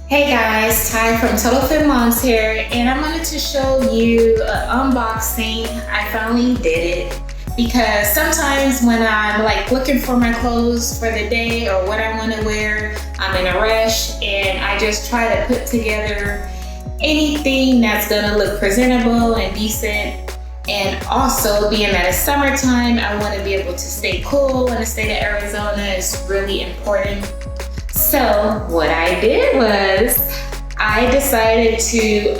Hey guys, Ty from Total Fit Moms here, and I wanted to show you an unboxing. I finally did it because sometimes when I'm like looking for my clothes for the day or what I want to wear, I'm in a rush and I just try to put together anything that's gonna look presentable and decent. And also, being that it's summertime, I want to be able to stay cool in the state of Arizona. Is really important. So what I did was I decided to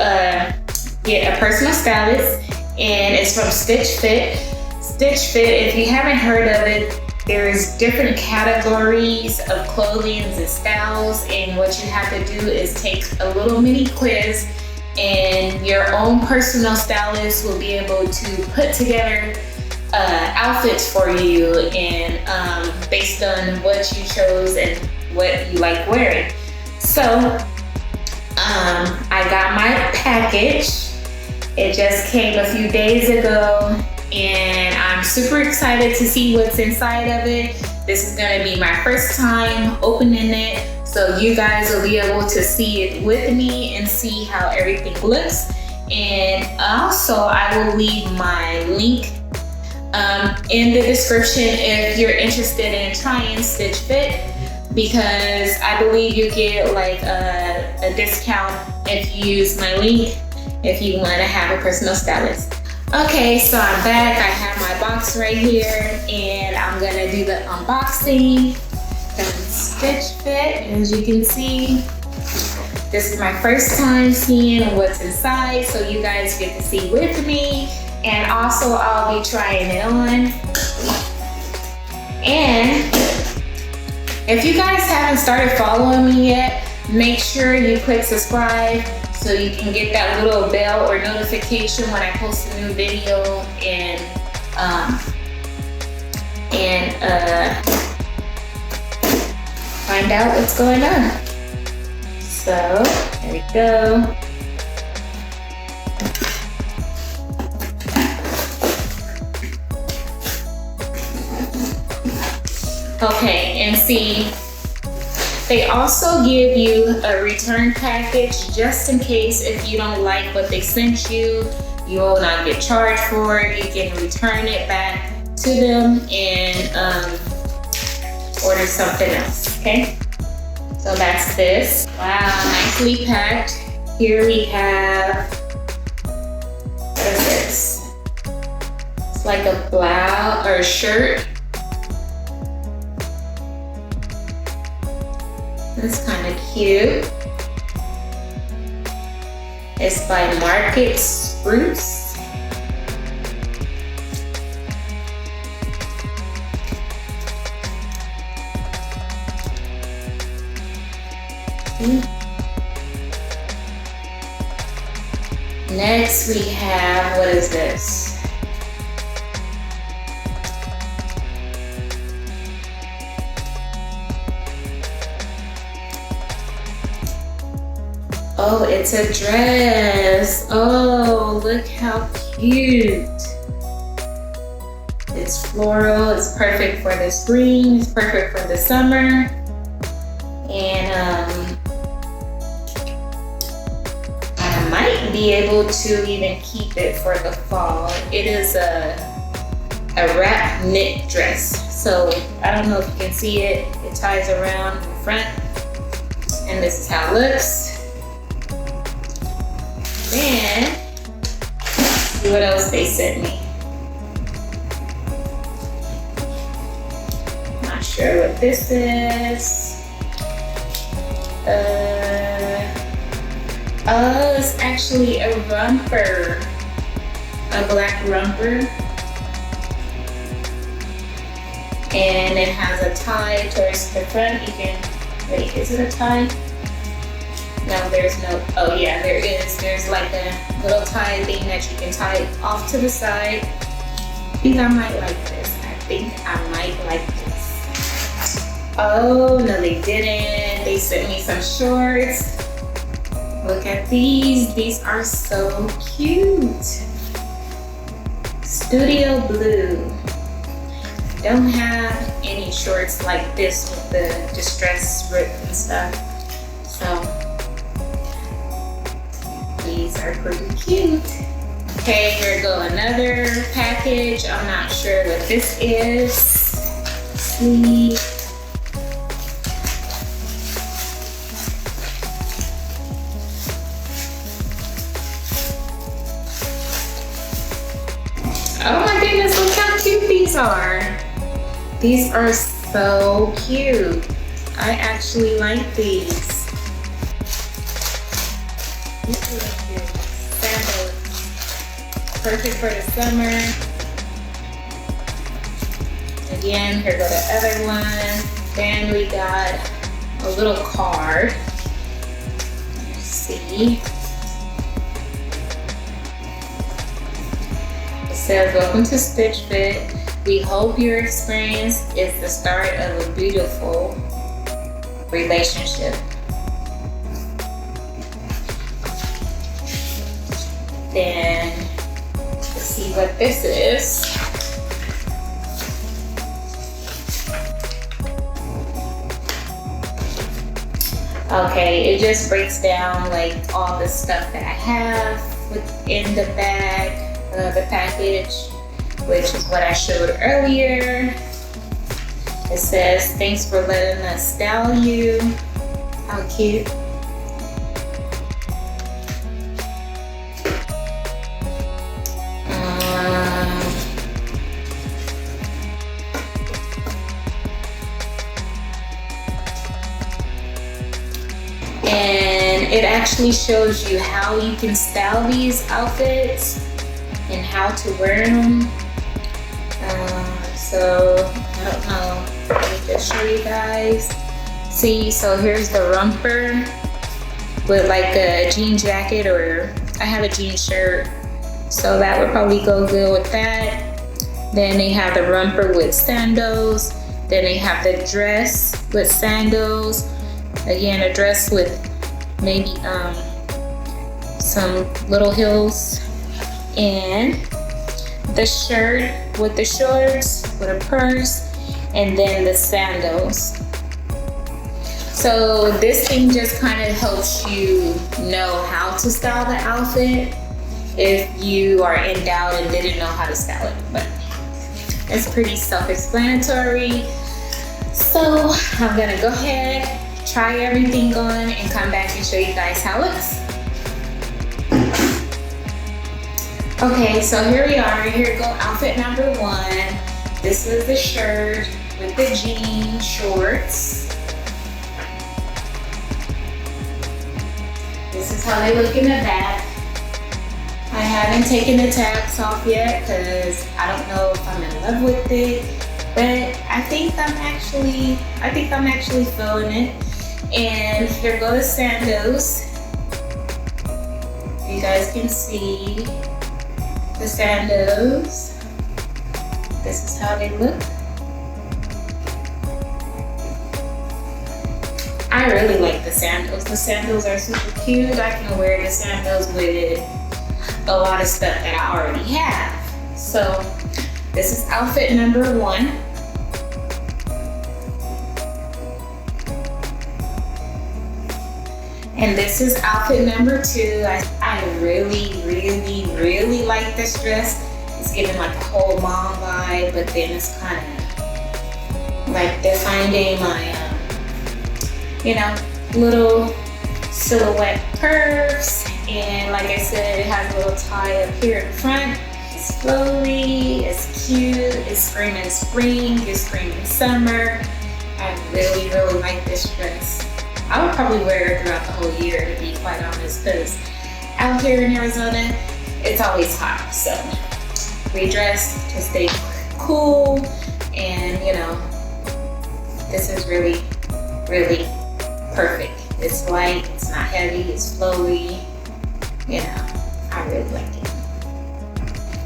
get a personal stylist, and it's from Stitch Fit. Stitch Fit, if you haven't heard of it, there's different categories of clothing and styles, and what you have to do is take a little mini quiz, and your own personal stylist will be able to put together outfits for you, and based on what you chose and what you like wearing. So I got my package. It just came a few days ago, and I'm super excited to see what's inside of it. This is gonna be my first time opening it, so you guys will be able to see it with me and see how everything looks. And also I will leave my link in the description if you're interested in trying Stitch Fit, because I believe you get like a discount if you use my link if you want to have a personal stylist. Okay, so I'm back. I have my box right here, and I'm gonna do the unboxing from Stitch Fit. As you can see, this is my first time seeing what's inside, so you guys get to see with me, and also I'll be trying it on. And if you guys haven't started following me yet, make sure you click subscribe so you can get that little bell or notification when I post a new video, and find out what's going on. So there we go. Okay, and see, they also give you a return package just in case if you don't like what they sent you. You will not get charged for it. You can return it back to them and order something else, okay? So that's this. Wow, nicely packed. Here we have, what is this? It's like a blouse or a shirt. It's kind of cute. It's by Market Spruce. Next we have, what is this? Oh, it's a dress. Oh, look how cute. It's floral. It's perfect for the spring. It's perfect for the summer. And I might be able to even keep it for the fall. It is a wrap knit dress. So I don't know if you can see it. It ties around in front. And this is how it looks. Then, see what else they sent me. Not sure what this is. Oh, it's actually a romper. A black romper. And it has a tie towards the front. You can, wait, is it a tie? No, there's no, oh yeah, there is. There's like a little tie thing that you can tie off to the side. I think I might like this. I think I might like this. Oh, no they didn't. They sent me some shorts. Look at these. These are so cute. Studio blue. Don't have any shorts like this with the distress rip and stuff. So these are pretty cute. Okay, here go another package. I'm not sure what this is. Sleeve. Oh my goodness, look how cute these are. These are so cute. I actually like these. These are cute. Sandals. Perfect for the summer. Again, here go the other one. Then we got a little card. Let's see. It says, welcome to Stitch Fit. We hope your experience is the start of a beautiful relationship. Then let's see what this is. Okay, it just breaks down like all the stuff that I have within the bag, the package, which is what I showed earlier. It says, thanks for letting us style you. How cute. And it actually shows you how you can style these outfits and how to wear them. So I don't know, let me just show you guys. See, so here's the romper with like a jean jacket, or I have a jean shirt, so that would probably go good with that. Then they have the romper with sandals. Then they have the dress with sandals. Again, a dress with maybe some little heels, and the shirt with the shorts with a purse, and then the sandals. So this thing just kind of helps you know how to style the outfit if you are in doubt and didn't know how to style it. But it's pretty self-explanatory. So I'm gonna go ahead, try everything on, and come back and show you guys how it looks. Okay, so here we are. Here go outfit number one. This is the shirt with the jean shorts. This is how they look in the back. I haven't taken the tabs off yet because I don't know if I'm in love with it, but I think I'm actually feeling it. And here go the sandals. You guys can see the sandals. This is how they look. I really like the sandals. The sandals are super cute. I can wear the sandals with a lot of stuff that I already have. So this is outfit number one. And this is outfit number two. I really like this dress. It's giving like a whole mom vibe, but then it's kind of like defining my, little silhouette curves. And like I said, it has a little tie up here in front. It's flowy, it's cute, it's screaming spring, it's screaming summer. I really like this dress. I would probably wear it throughout the whole year, to be quite honest, because out here in Arizona, it's always hot. So we dress to stay cool, and this is really perfect. It's light, it's not heavy, it's flowy. I really like it.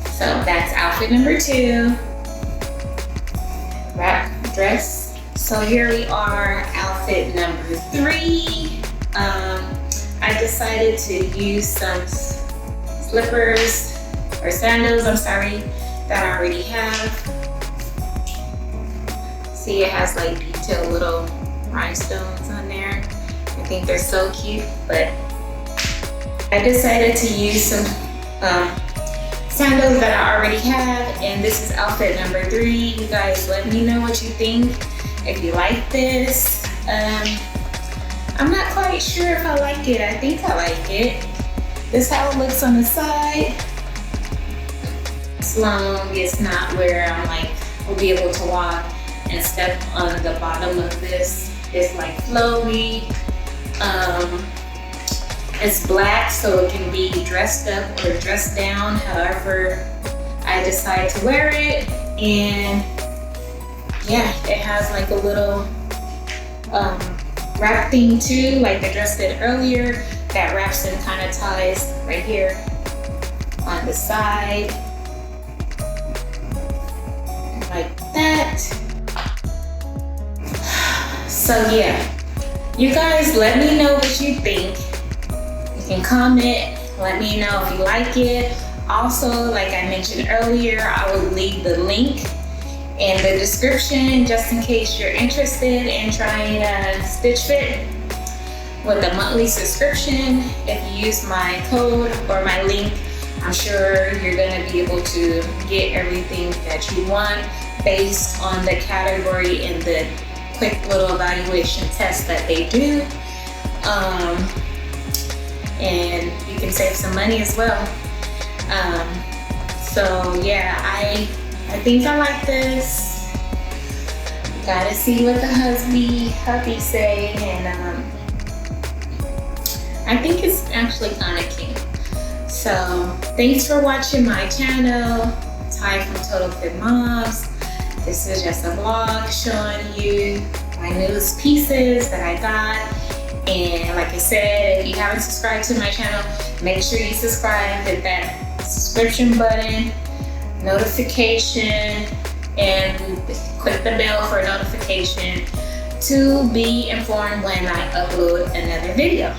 So that's outfit number two. Wrap dress. So here we are, outfit number three. I decided to use some slippers or sandals, that I already have. See, it has like detailed little rhinestones on there. I think they're so cute, but I decided to use some sandals that I already have, and this is outfit number 3. You guys let me know what you think, if you like this. I'm not quite sure if I like it. I think I like it. This is how it looks on the side. It's long, it's not where I'm like, will be able to walk and step on the bottom of this. It's like flowy. It's black, so it can be dressed up or dressed down, however I decide to wear it. And yeah, it has like a little wrap thing too, like I dressed it earlier, that wraps and kind of ties right here on the side, like that. So yeah, you guys let me know what you think. You can comment, let me know if you like it. Also, like I mentioned earlier, I will leave the link in the description just in case you're interested in trying a Stitch Fit with a monthly subscription. If you use my code or my link, I'm sure you're gonna be able to get everything that you want based on the category and the quick little evaluation test that they do. And you can save some money as well. So yeah, I think I like this. Gotta see what the hubby say, and I think it's actually kind of cute. So thanks for watching my channel, Ty from Total Fit Moms. This is just a vlog showing you my newest pieces that I got. And like I said, if you haven't subscribed to my channel, make sure you subscribe, hit that subscription button, notification, and click the bell for a notification to be informed when I upload another video.